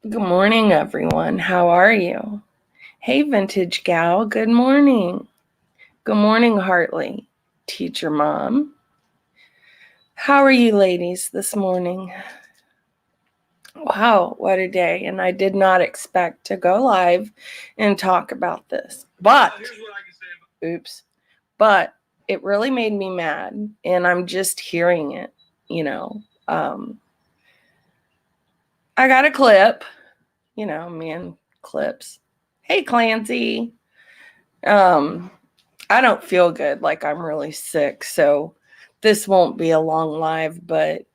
Good morning, everyone. How are you? Hey, Vintage Gal. Good morning. Good morning, Hartley, teacher mom. How are you ladies this morning? Wow, what a day. And I did not expect to go live and talk about this. But, but it really made me mad. And I'm just hearing it, I got a clip, me and clips. Hey, Clancy. I don't feel good, like I'm really sick, so this won't be a long live, but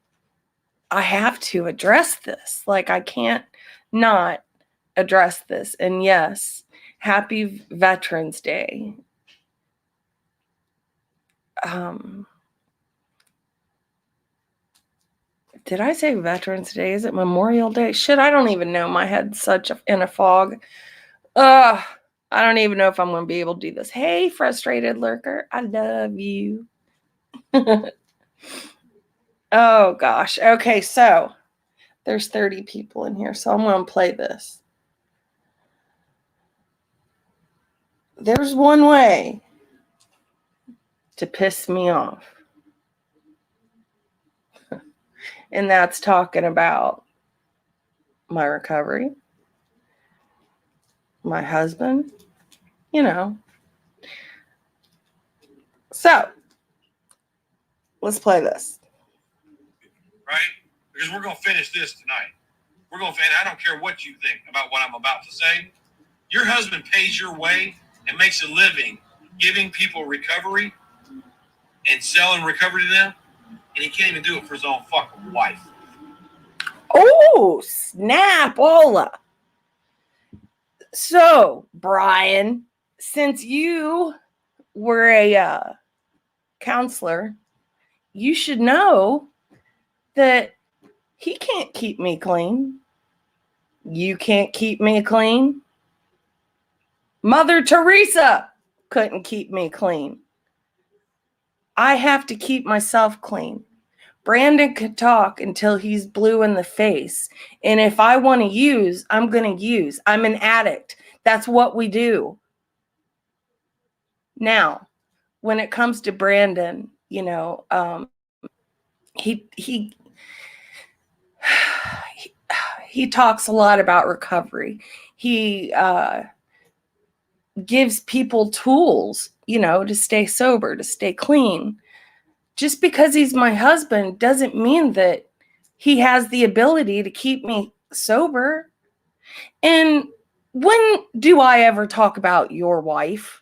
I have to address this. Like, I can't not address this. And yes, happy Veterans Day. Did I say Veterans Day? Is it Memorial Day? Shit, I don't even know. My head's in a fog. I don't even know if I'm going to be able to do this. Hey, frustrated lurker. I love you. Oh, gosh. Okay, so there's 30 people in here, so I'm going to play this. There's one way to piss me off, and that's talking about my recovery, my husband, So, let's play this. Right? Because we're going to finish this tonight. We're going to finish. I don't care what you think about what I'm about to say. Your husband pays your way and makes a living giving people recovery and selling recovery to them, and he can't even do it for his own fucking wife. Oh, snap-ola. So, Brian, since you were a counselor, you should know that he can't keep me clean. You can't keep me clean. Mother Teresa couldn't keep me clean. I have to keep myself clean. Brandon could talk until he's blue in the face. And if I want to use, I'm going to use. I'm an addict. That's what we do. Now, when it comes to Brandon, he talks a lot about recovery. He gives people tools, to stay sober, to stay clean. Just because he's my husband doesn't mean that he has the ability to keep me sober. And when do I ever talk about your wife?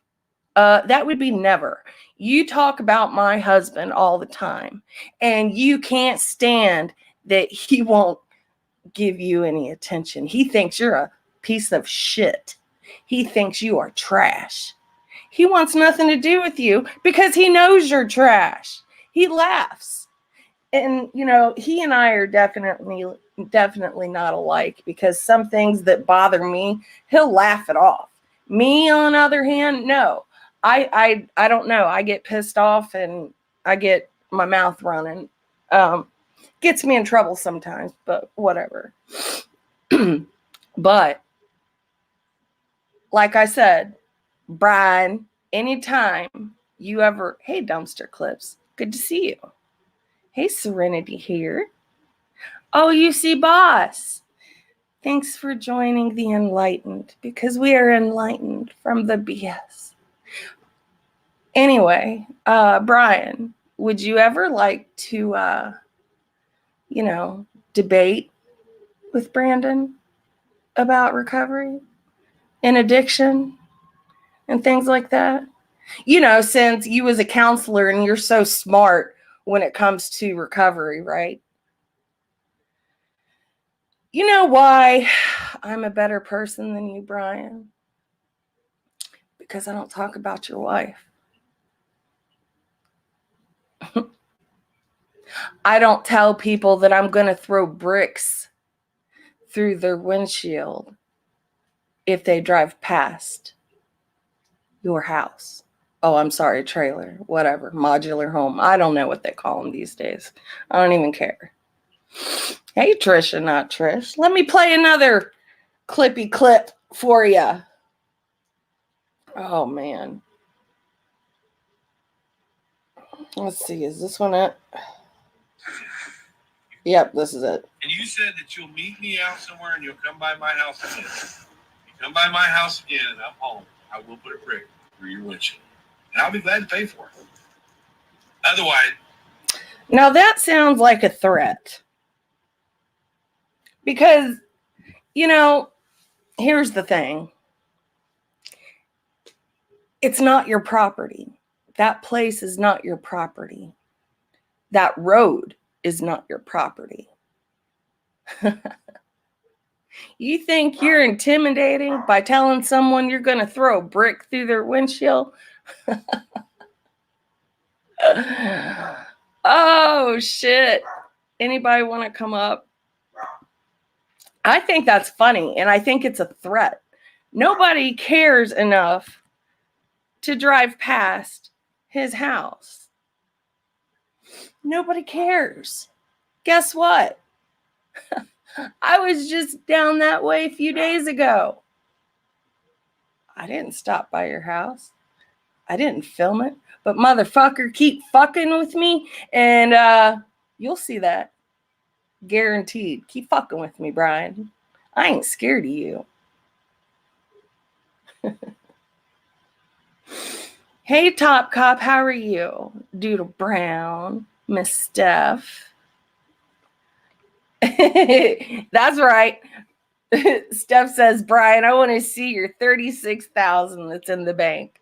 That would be never. You talk about my husband all the time, and you can't stand that he won't give you any attention. He thinks you're a piece of shit. He thinks you are trash. He wants nothing to do with you because he knows you're trash. He laughs. And, he and I are definitely not alike, because some things that bother me, he'll laugh it off. Me, on the other hand, no. I don't know. I get pissed off and I get my mouth running. Gets me in trouble sometimes, but whatever. But like I said, Brian, anytime you ever, hey, Dumpster Clips, good to see you. Hey, Serenity here. Oh, you see, boss. Thanks for joining the enlightened, because we are enlightened from the BS. Anyway, Brian, would you ever like to, debate with Brandon about recovery and addiction and things like that? Since you was a counselor and you're so smart when it comes to recovery, right? You know why I'm a better person than you, Brian? Because I don't talk about your wife. I don't tell people that I'm going to throw bricks through their windshield if they drive past your house. Oh, I'm sorry, trailer, whatever, modular home. I don't know what they call them these days. I don't even care. Hey, Trisha, not Trish. Let me play another clippy clip for you. Oh, man. Let's see. Is this one it? Yep, this is it. And you said that you'll meet me out somewhere and you'll come by my house again. If you come by my house again and I'm home, I will put a brick through your windshield. And I'll be glad to pay for it. Otherwise. Now that sounds like a threat. Because, you know, here's the thing. It's not your property. That place is not your property. That road is not your property. You think you're intimidating by telling someone you're going to throw a brick through their windshield? Oh, shit. Anybody want to come up? I think that's funny, and I think it's a threat. Nobody cares enough to drive past his house. Nobody cares. Guess what? I was just down that way a few days ago. I didn't stop by your house. I didn't film it. But motherfucker, keep fucking with me, and you'll see that. Guaranteed. Keep fucking with me, Brian. I ain't scared of you. Hey, Top Cop, how are you? Doodle Brown, Miss Steph. That's right. Steph says, Brian, I want to see your $36,000 that's in the bank.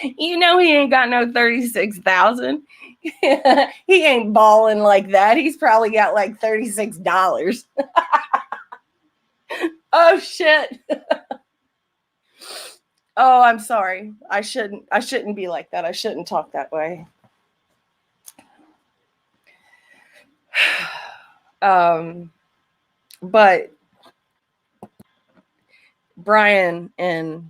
You know he ain't got no $36,000. He ain't balling like that. He's probably got like $36. Oh shit. Oh, I'm sorry. I shouldn't be like that. I shouldn't talk that way. But Brian and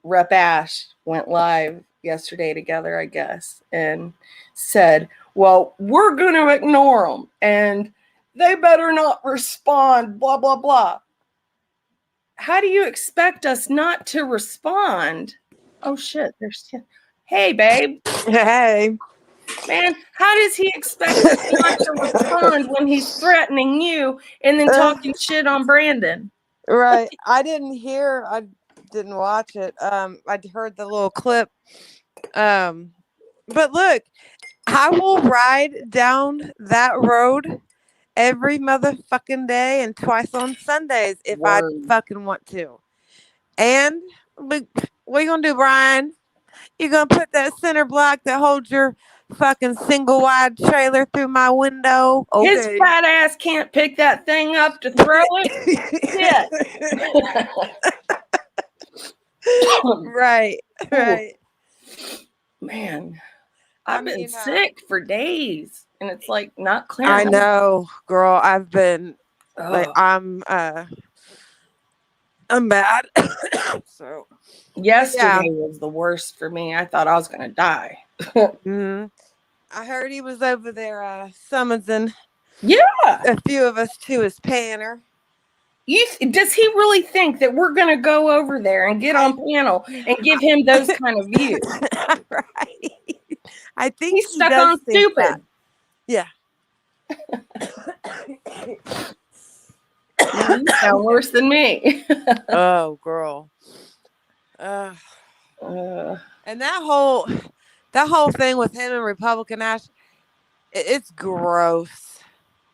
Rep Ash went live yesterday together, I guess, and said, well, we're going to ignore them and they better not respond, blah, blah, blah. How do you expect us not to respond? Oh, shit. Hey, babe. Hey. Man, how does he expect us not to respond when he's threatening you and then talking shit on Brandon? Right. I didn't watch it. I heard the little clip. But look, I will ride down that road every motherfucking day and twice on Sundays if I fucking want to. And what are you gonna do, Brian? You gonna put that center block that holds your fucking single wide trailer through my window? Okay. His fat ass can't pick that thing up to throw it. Right. Man, I've been sick for days, and it's like not clear. I know, girl. I've been like I'm bad. So yesterday was the worst for me. I thought I was gonna die. Mm-hmm. I heard he was over there summoning a few of us to his panel. Does he really think that we're going to go over there and get on panel and give him those kind of views? Right. I think he's stuck on stupid. That. Yeah. You sound worse than me. Oh, girl. And that whole thing with him and Republican Ash, it's gross.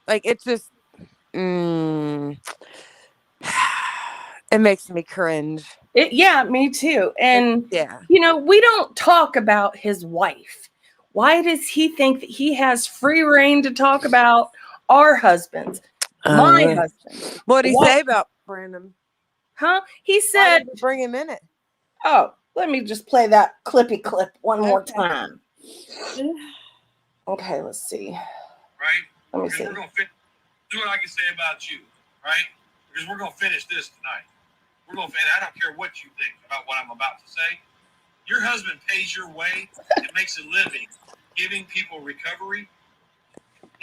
Like, it's just, it makes me cringe. Yeah, me too. And, you know, we don't talk about his wife. Why does he think that he has free reign to talk about our husbands? My husband. What did he say about Brandon? Huh? He said, bring him in it. Oh, let me just play that clippy clip one more time. Okay, let's see. Right? Let me see. We're going to do what I can say about you, right? Because we're going to finish this tonight. And I don't care what you think about what I'm about to say. Your husband pays your way and makes a living giving people recovery.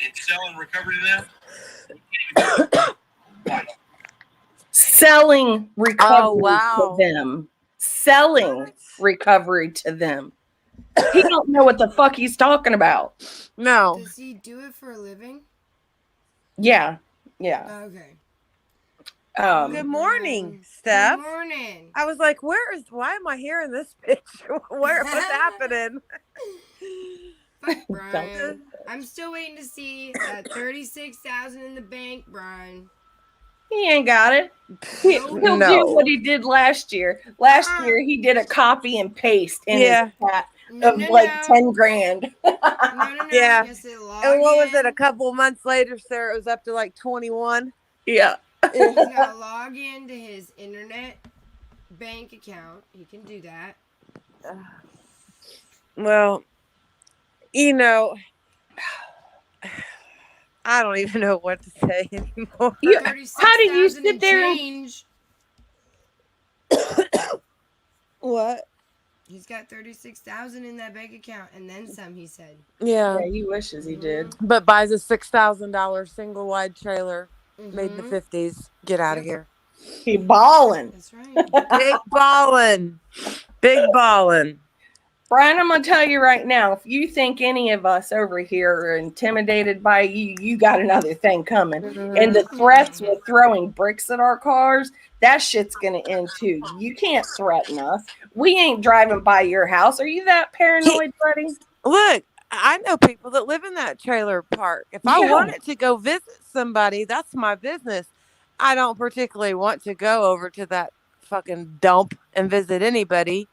and selling recovery to them, you can't even do it twice. Selling recovery wow. to them. Selling What? recovery to them. He don't know what the fuck he's talking about. No. Does he do it for a living? Yeah. Yeah. Okay. Good morning, Good Steph. morning. I was like, why am I hearing this bitch? What's happening? Fuck Brian. I'm still waiting to see that 36,000 in the bank, Brian. He ain't got it. He'll do No. what he did last year. Last year he did a copy and paste in his hat of like 10 grand. No. Yeah. Yes, And what was it? A couple months later, sir, it was up to like 21. Yeah. He's gotta log into his internet bank account. He can do that. Well, you know, I don't even know what to say anymore. How do you sit there and change? What? He's got 36,000 in that bank account and then some, he said. Yeah. Yeah, he wishes he did. But buys a $6,000 single wide trailer made in the 50s. Get out of here. He balling. That's right. Big ballin'. Big ballin'. Brian, I'm gonna tell you right now, if you think any of us over here are intimidated by you, you got another thing coming. And the threats with throwing bricks at our cars, that shit's gonna end too. You can't threaten us. We ain't driving by your house. Are you that paranoid, buddy? Look, I know people that live in that trailer park. If I wanted to go visit somebody, that's my business. I don't particularly want to go over to that fucking dump and visit anybody.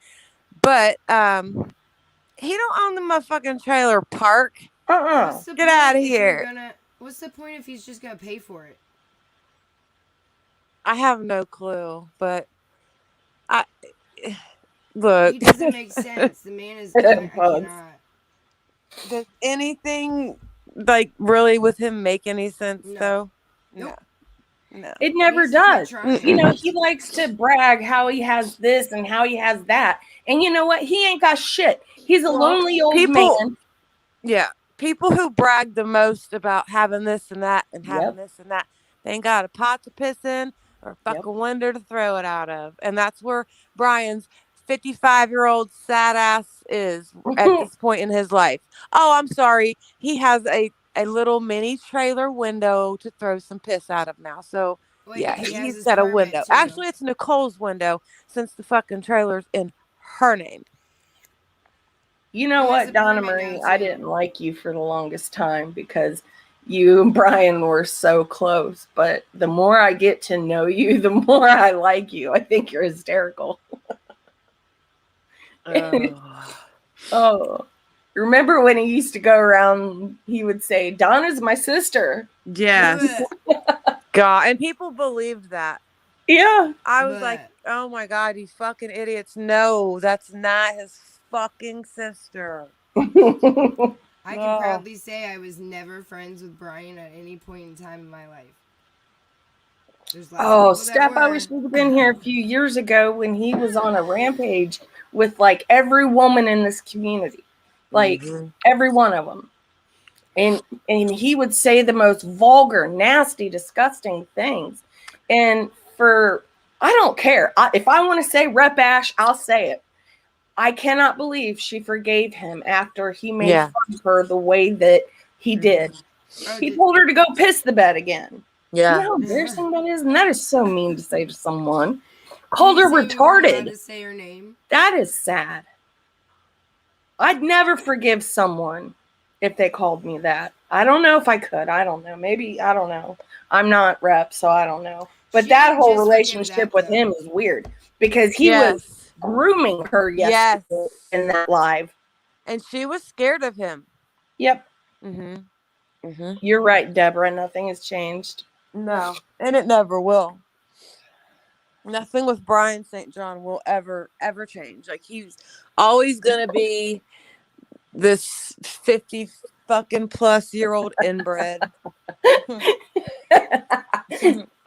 But he don't own the motherfucking trailer park. Get out of here. What's the point if he's just gonna pay for it? I have no clue, but look. He doesn't make sense. The man is I cannot. Does anything like really with him make any sense though? Nope. No. It never does. You know, he likes to brag how he has this and how he has that. And you know what? He ain't got shit. He's a lonely old man. Yeah. People who brag the most about having this and that and having this and that, they ain't got a pot to piss in or a fucking window to throw it out of. And that's where Brian's 55-year-old sad ass is at this point in his life. Oh, I'm sorry. He has a little mini trailer window to throw some piss out of now. So, he's at a window. Too. Actually, it's Nicole's window since the fucking trailer's in her name. You know what, Donna Marie? I didn't like you for the longest time because you and Brian were so close. But the more I get to know you, the more I like you. I think you're hysterical. Oh. Remember when he used to go around, he would say, Donna's my sister. Yes. God. And people believed that. Yeah. I was like, oh my God, you fucking idiots. No, that's not his fucking sister. I can proudly say I was never friends with Brian at any point in time in my life. Steph, I wish we'd been here a few years ago when he was on a rampage with like every woman in this community. Like every one of them. And he would say the most vulgar, nasty, disgusting things. And I don't care. If I want to say Rep Ash, I'll say it. I cannot believe she forgave him after he made fun of her the way that he did. He told her to go piss the bed again. Yeah. You know how embarrassing that is? And that is so mean to say to someone. Called her retarded. To say her name. That is sad. I'd never forgive someone if they called me that. I don't know if I could. I don't know. Maybe, I don't know. I'm not Rep, so I don't know. But that whole relationship with him is weird because he was grooming her yesterday in that live. And she was scared of him. Yep. You're right, Deborah. Nothing has changed. No. And it never will. Nothing with Brian St. John will ever change. Like, he's always going to be this 50 fucking plus year old inbred.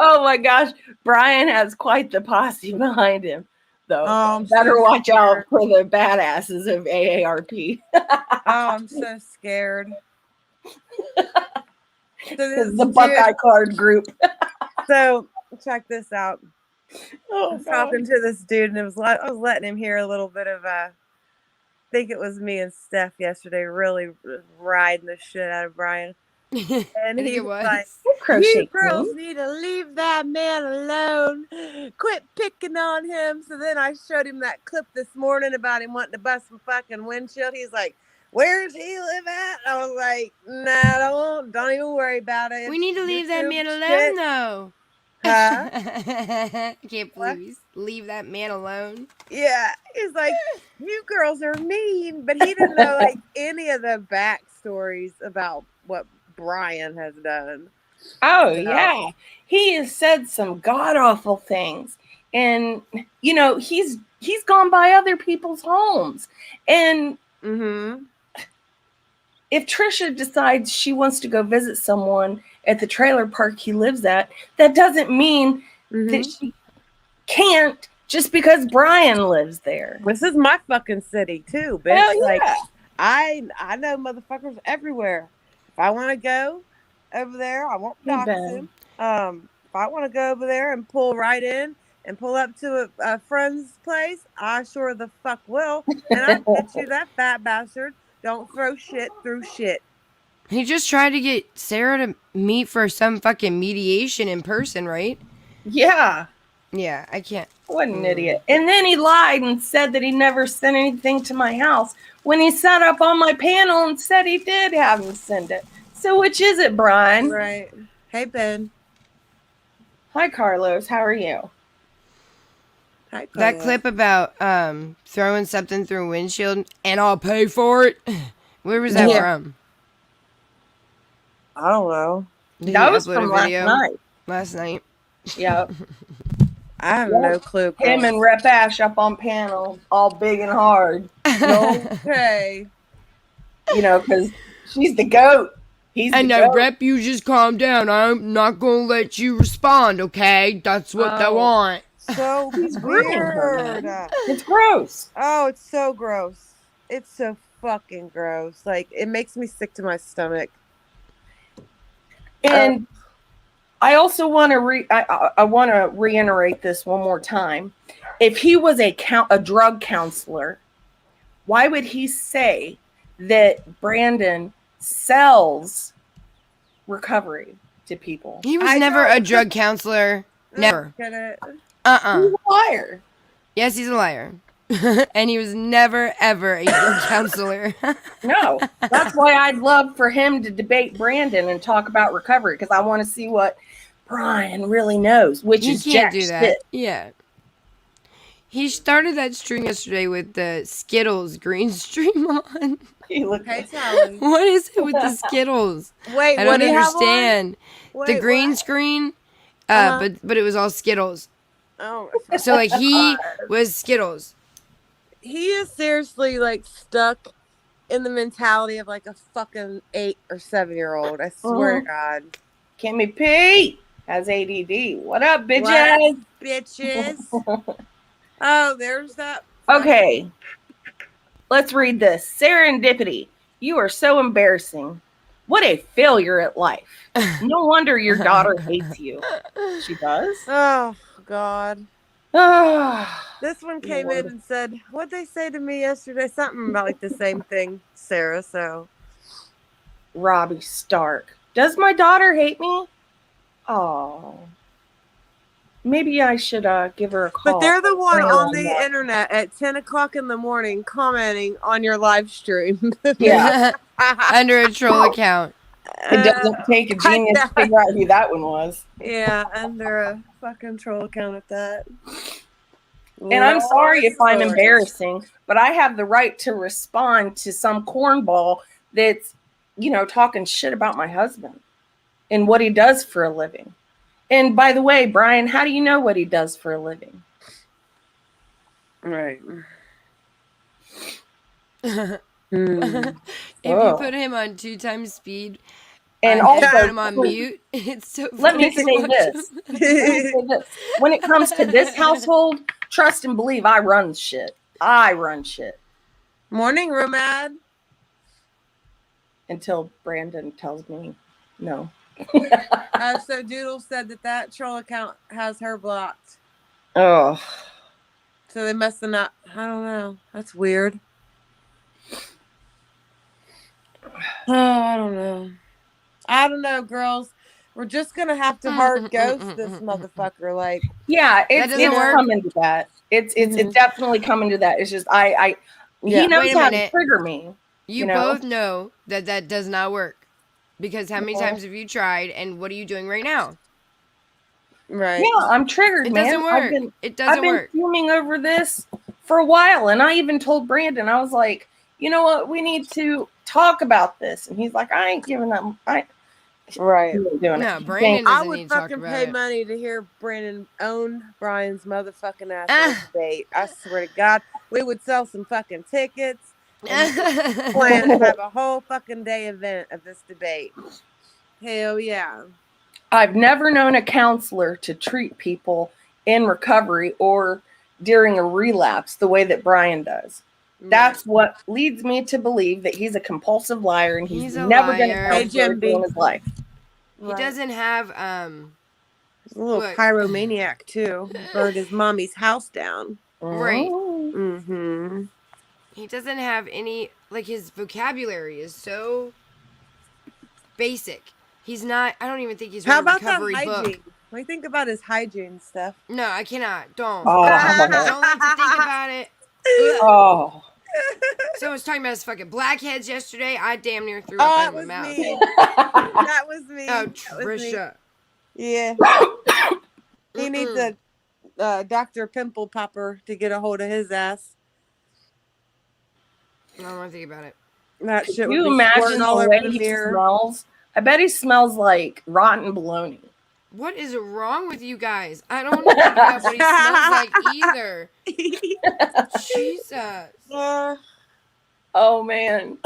Oh my gosh. Brian has quite the posse behind him, though. Oh, better watch out for the badasses of AARP. Oh, I'm so scared. Because the Buckeye card group. So check this out. I Oh, was talking to this dude, and I was letting him hear a little bit of I think it was me and Steph yesterday, really riding the shit out of Brian. I And think he it was was. like, crochet "You girls queen. need to leave that man alone. Quit picking on him." So then I showed him that clip this morning about him wanting to bust some fucking windshield. He's like, "Where's he live at?" I was like, "Nah, don't even worry about it. We need to leave that YouTube man alone, shit." though. Huh? I can't What? believe you leave that man alone. Yeah, he's like, "You girls are mean," but he didn't know like any of the backstories about what Brian has done. Oh, So- yeah. He has said some god awful things. And he's gone by other people's homes. And Mm-hmm. if Trisha decides she wants to go visit someone at the trailer park he lives at, that doesn't mean that she can't just because Brian lives there. This is my fucking city too, bitch. Hell yeah. Like I know motherfuckers everywhere. If I want to go over there, I won't dox him. If I want to go over there and pull right in and pull up to a friend's place, I sure the fuck will. And I bet you that fat bastard don't throw shit through shit. He just tried to get Sarah to meet for some fucking mediation in person, right? Yeah. Yeah, I can't. What an idiot. And then he lied and said that he never sent anything to my house when he sat up on my panel and said he did have him send it. So which is it, Brian? Right. Hey, Ben. Hi, Carlos. How are you? Hi, That Carla. clip about throwing something through a windshield and I'll pay for it. Where was that Yeah. from? I don't know. Did That he was upload from a video last night. last night? Yep. I have Yeah. no clue. Him and Rep Ash up on panel, all big and hard. Okay. Because she's the goat. He's And the now, goat. Rep, you just calm down. I'm not gonna let you respond, okay? That's what they Oh. want. So He's grooming her, weird. man. It's gross. Oh, it's so gross. It's so fucking gross. Like, it makes me sick to my stomach. And I also want to I want to reiterate this one more time. If he was a drug counselor, why would he say that Brandon sells recovery to people? He was I never know. a drug counselor. Never. Get it? He's a liar. Yes, he's a liar. And he was never, ever a drug counselor. No, that's why I'd love for him to debate Brandon and talk about recovery, because I want to see what Brian really knows, which He is can't jack do that. shit. Yeah. He started that stream yesterday with the Skittles green stream on. He looked Hey, Sally. What is it with the Skittles? Wait, I what don't do you have on? understand. Wait, The green what? screen, Uh-huh. but it was all Skittles. Oh, So like he was Skittles. he is seriously like stuck in the mentality of like a fucking 8 or 7-year-old. I swear to God. Kimmy P has ADD. What up, bitches? What, bitches? Oh, there's that. Okay, let's read this. Serendipity. You are so embarrassing. What a failure at life. No wonder your daughter hates you. She does? Oh, God. Ah, This one came Lord. in and said, what'd they say to me yesterday? Something about like the same thing, Sarah. So, Robbie Stark. Does my daughter hate me? Oh. Maybe I should give her a call. but they're the one Bring her on the that. internet at 10 o'clock in the morning commenting on your live stream. Yeah. Under a troll account. It doesn't take a genius to figure out who that one was. Yeah, under a fucking troll account at that. And I'm sorry if I'm Lord. embarrassing, but I have the right to respond to some cornball that's, talking shit about my husband and what he does for a living. And by the way, Brian, how do you know what he does for a living? Right. If you put him on 2 times speed And and also, put him on mute, it's so funny. let me to say watch this. him. Let me say this. When it comes to this household, trust and believe I run shit. I run shit. Morning, Romad. Until Brandon tells me no. So Doodle said that troll account has her blocked. Oh. So they must have not. I don't know. That's weird. Oh, I don't know. I don't know, girls. We're just gonna have to hard ghost this motherfucker. Like, yeah, it's doesn't work. coming to that. It's definitely coming to that. It's just he knows Wait a how to minute. trigger me. You both know that does not work. Because how many times have you tried, and what are you doing right now? right? Yeah, I'm triggered, It man. doesn't work. I've been fuming over this for a while, and I even told Brandon, I was like, you know what, we need to talk about this, and he's like, I ain't giving that. Right. Doing No, it. Brandon I doesn't would need to talk fucking about pay it. money to hear Brandon own Brian's motherfucking ass on debate. I swear to God, we would sell some fucking tickets and plan to have a whole fucking day event of this debate. Hell yeah. I've never known a counselor to treat people in recovery or during a relapse the way that Brian does. That's what leads me to believe that he's a compulsive liar and he's a never been a liar. counselor in his life. He doesn't have He's a little pyromaniac too. Burned his mommy's house down. Right. Mm-hmm. He doesn't have any, like, his vocabulary is so basic. He's not, I don't even think he's read a recovery book. What do you think about his hygiene stuff? No, I cannot. Don't. Oh. Don't like to think about it. Oh. Someone was talking about his fucking blackheads yesterday. I damn near threw up out of my mouth. That was me. Oh, Trisha. Yeah. He needs a Dr. Pimple Popper to get a hold of his ass. I don't want to think about it. That shit Can would you be imagine all the over way the he mirror. smells? I bet he smells like rotten bologna. What is wrong with you guys? I don't want to think about what he smells like either. Jesus. Oh, man.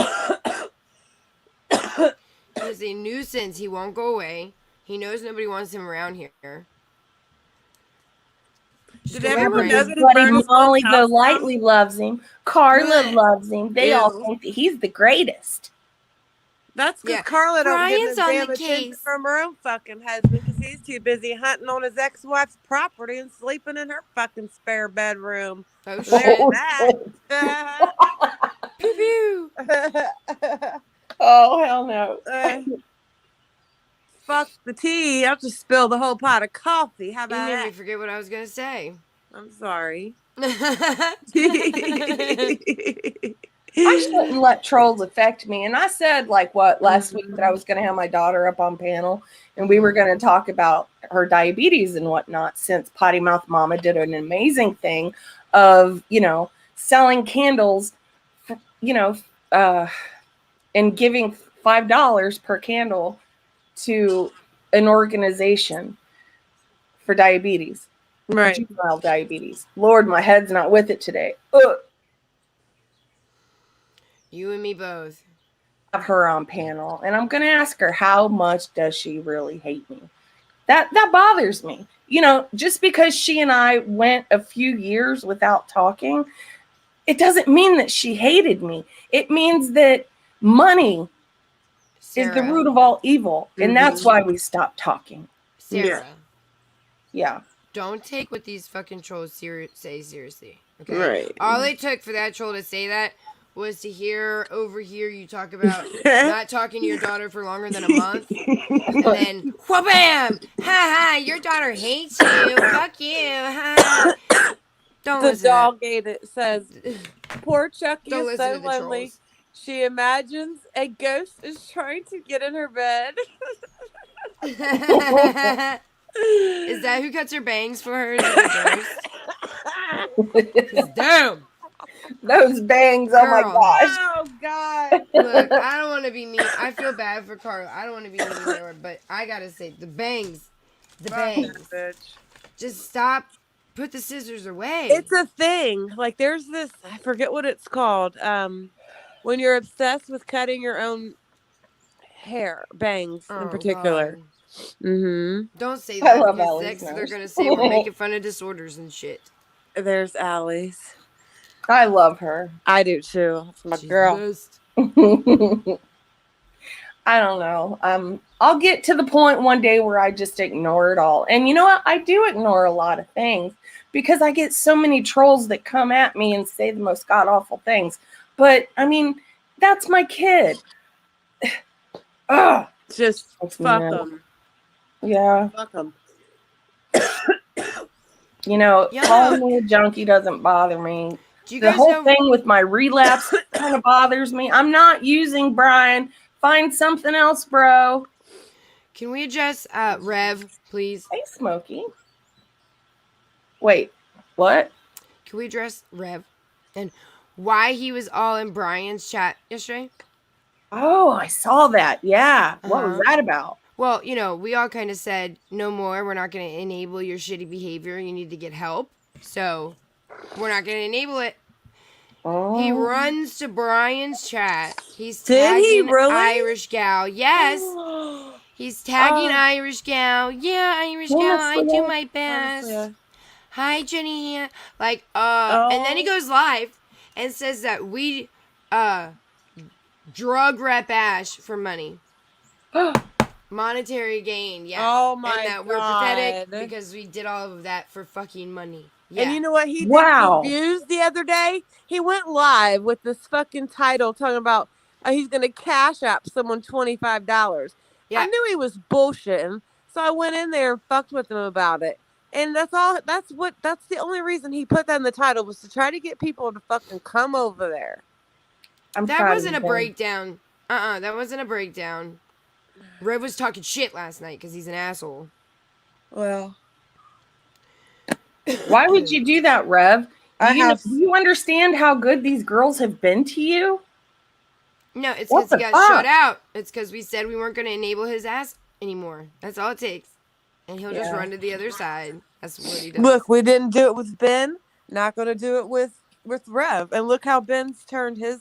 He's a nuisance. He won't go away. He knows nobody wants him around here. Did everyone know that his buddy Molly Golightly loves him? Carla loves him. They all think that he's the greatest. That's because Carla don't get the damn attention from her own fucking husband because he's too busy hunting on his ex-wife's property and sleeping in her fucking spare bedroom. Oh, shit. Pew pew. Oh, hell no. Fuck the tea. I'll just spill the whole pot of coffee. How about that? You made me forget what I was going to say. I'm sorry. I shouldn't let trolls affect me. And I said, last week that I was going to have my daughter up on panel and we were going to talk about her diabetes and whatnot, since Potty Mouth Mama did an amazing thing of, selling candles, and giving $5 per candle to an organization for diabetes. Right. Juvenile diabetes. Lord, my head's not with it today. Ugh. You and me both. Have her on panel, and I'm going to ask her, how much does she really hate me? That bothers me. Just because she and I went a few years without talking, it doesn't mean that she hated me. It means that money is the root of all evil, and that's why we stopped talking. Sarah. Yeah. Don't take what these fucking trolls say seriously. Okay. Right. All it took for that troll to say that was to overhear you talk about not talking to your daughter for longer than a month. And then, wha-bam! Ha-ha! Your daughter hates you. Fuck you. Ha. Don't the listen to dog ate it says, poor Chucky Don't is listen so to the lonely. trolls. She imagines a ghost is trying to get in her bed. Is that who cuts her bangs for her? Is it the ghost? Damn! Those bangs, Girl. oh my gosh. Oh, God. Look, I don't want to be mean. I feel bad for Carla. I don't want to be mean to her, but I gotta say, the bangs. The bangs. Just stop. Put the scissors away. It's a thing. Like, there's this, I forget what it's called. When you're obsessed with cutting your own hair, bangs in particular. God. Mm-hmm. Don't say that, because Ellie's next they're nose. gonna say we're making fun of disorders and shit. There's Allie's. I love her. I do too. It's my She's girl. the best. I don't know. I'll get to the point one day where I just ignore it all. And you know what? I do ignore a lot of things because I get so many trolls that come at me and say the most god awful things. But I mean, that's my kid. Ugh. Just Makes me fuck mad. them. Yeah. Fuck them. You know, Yo, calling me a junkie doesn't bother me. do you The guys whole know? thing with my relapse kind of bothers me. I'm not using Brian. Find something else, bro. Can we address Rev, please? Hey, Smokey. Wait, what? Can we address Rev and why he was all in Brian's chat yesterday? Oh, I saw that. Yeah. What was Uh-huh. that about? Well, you know, we all kind of said, no more. We're not going to enable your shitty behavior. You need to get help. So we're not going to enable it. He Oh. runs to Brian's chat. He's Did he tagging really? Irish gal. Yes. He's tagging Irish gal. Yeah, Irish gal, I do my best. Honestly, Hi, Jenny. Like, and then he goes live and says that we drug rep Ash for money. Monetary gain, yeah. Oh my and that we're pathetic God. because we did all of that for fucking money. Yeah. And you know what he did Wow. for views the other day? He went live with this fucking title talking about he's gonna cash app someone $25. Yeah. I knew he was bullshitting, so I went in there and fucked with him about it. And that's all. That's the only reason he put that in the title was to try to get people to fucking come over there. That wasn't a breakdown. That wasn't a breakdown. Rev was talking shit last night because he's an asshole. Well, why would you do that, Rev? Do do you understand how good these girls have been to you? No, it's What because he the got fuck? shut out. It's because we said we weren't going to enable his ass anymore. That's all it takes. And he'll just Yeah. run to the other side. That's what he does. Look, we didn't do it with Ben. Not going to do it with Rev. And look how Ben's turned his,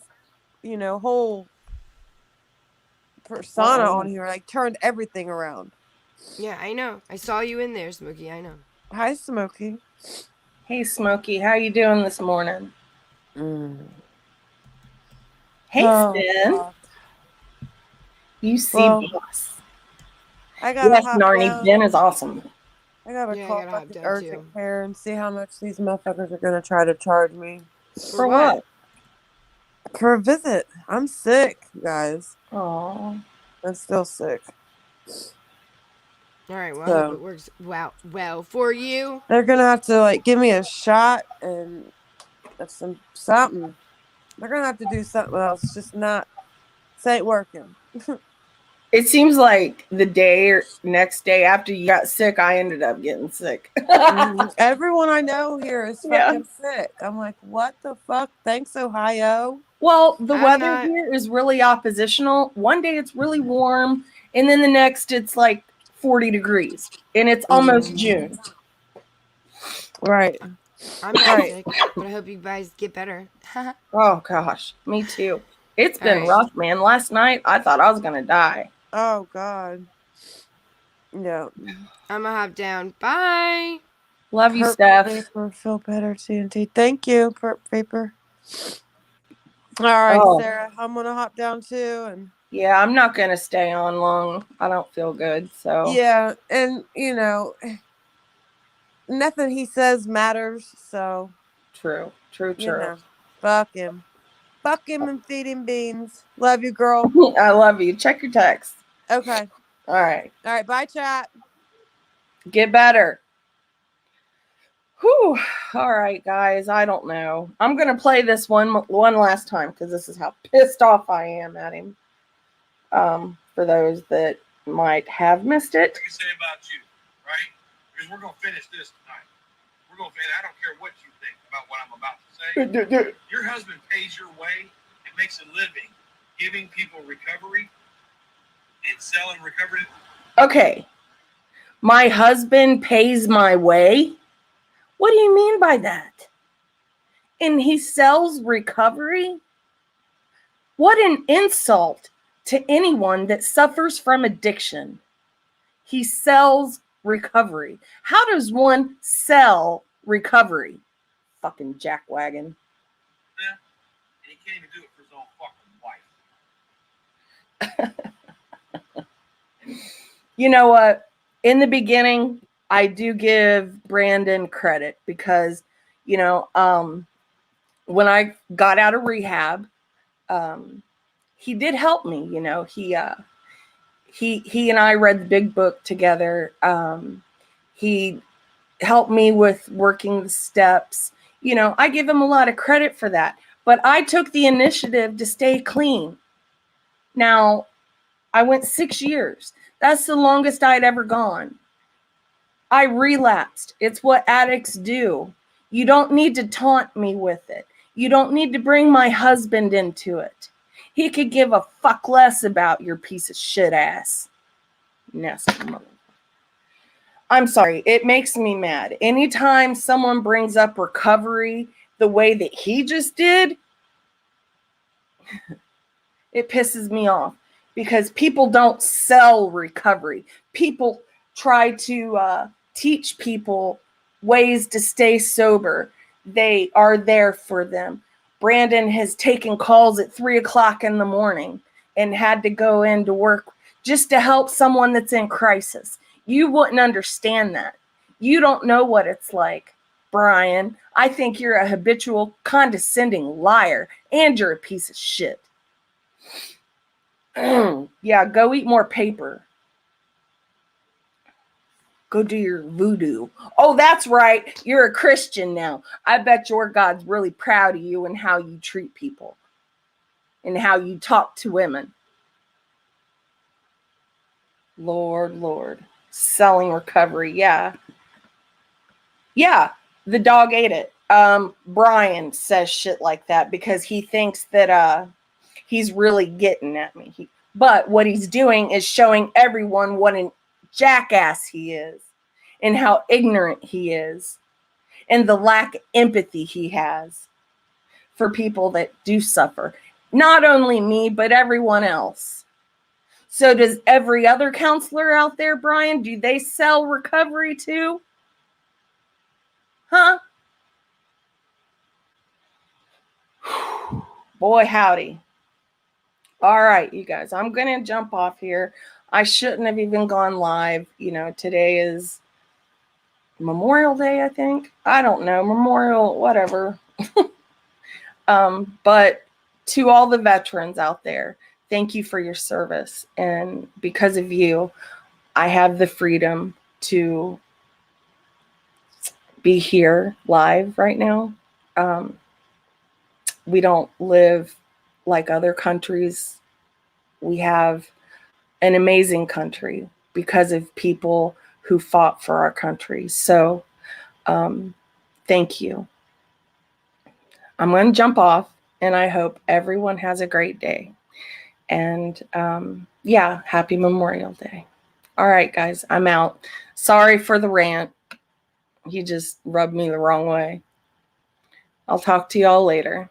whole persona on here. Like turned everything around. Yeah, I know. I saw you in there, Smokey. I know. Hi, Smokey. Hey, Smokey, how you doing this morning? Hey, Stin. You see boss. I got yes, Narnie. Ben is awesome. I gotta Yeah, I call gotta hop fucking down, urgent too. care and see how much these motherfuckers are gonna try to charge me. For what? For a visit. I'm sick, guys. Oh. I'm still sick. All right, well, I hope it works well for you. They're gonna have to give me a shot and something. They're gonna have to do something else. It's just not. This ain't working. It seems like the day or next day after you got sick, I ended up getting sick. Everyone I know here is fucking sick. I'm like, what the fuck? Thanks, Ohio. Well, the weather here is really oppositional. One day it's really warm, and then the next it's like 40 degrees, and it's almost June. Right. I'm not sick, but I hope you guys get better. Oh, gosh. Me too. It's been rough, man. Last night, I thought I was going to die. Oh, God. Yeah. I'm going to hop down. Bye. Love you, Steph. Paper, feel better, TNT. Thank you, Perp Paper. All right, Sarah. I'm going to hop down, too. And yeah, I'm not going to stay on long. I don't feel good, so. Yeah, and, nothing he says matters, so. True. Fuck him. Fuck him and feed him beans. Love you, girl. I love you. Check your text. Okay. All right. Bye, chat. Get better. Whew. All right, guys. I don't know. I'm going to play this one last time because this is how pissed off I am at him. For those that might have missed it. I can say about you, right? Because we're going to finish this tonight. We're going to finish. I don't care what you think about what I'm about to say. Your husband pays your way and makes a living giving people recovery and selling recovery. Okay. My husband pays my way? What do you mean by that? And he sells recovery? What an insult to anyone that suffers from addiction. He sells recovery. How does one sell recovery? Fucking jackwagon. Yeah. And he can't even do it for his own fucking wife. You know what? In the beginning, I do give Brandon credit because, you know, when I got out of rehab, he did help me. You know, he and I read the big book together. He helped me with working the steps. You know, I give him a lot of credit for that. But I took the initiative to stay clean. Now, I went 6 years. That's the longest I'd ever gone. I relapsed. It's what addicts do. You don't need to taunt me with it. You don't need to bring my husband into it. He could give a fuck less about your piece of shit ass. Nasty mother. I'm sorry. It makes me mad. Anytime someone brings up recovery the way that he just did, it pisses me off because people don't sell recovery. People try to teach people ways to stay sober. They are there for them. Brandon has taken calls at 3:00 in the morning and had to go into work just to help someone that's in crisis. You wouldn't understand that. You don't know what it's like, Brian. I think you're a habitual, condescending liar, and you're a piece of shit. Yeah, go eat more paper. Go do your voodoo. Oh, that's right. You're a Christian now. I bet your God's really proud of you and how you treat people and how you talk to women. Lord. Selling recovery. Yeah. Yeah, the dog ate it. Brian says shit like that because he thinks that he's really getting at me. But what he's doing is showing everyone what an jackass he is and how ignorant he is and the lack of empathy he has for people that do suffer. Not only me, but everyone else. So does every other counselor out there, Brian, do they sell recovery too? Huh? Boy, howdy. All right, you guys, I'm going to jump off here. I shouldn't have even gone live. You know, today is Memorial Day, I think. I don't know. Memorial, whatever. But to all the veterans out there, thank you for your service. And because of you, I have the freedom to be here live right now. We don't live like other countries. We have an amazing country because of people who fought for our country. So thank you. I'm going to jump off, and I hope everyone has a great day. And yeah, happy Memorial Day. All right, guys, I'm out. Sorry for the rant. You just rubbed me the wrong way. I'll talk to y'all later.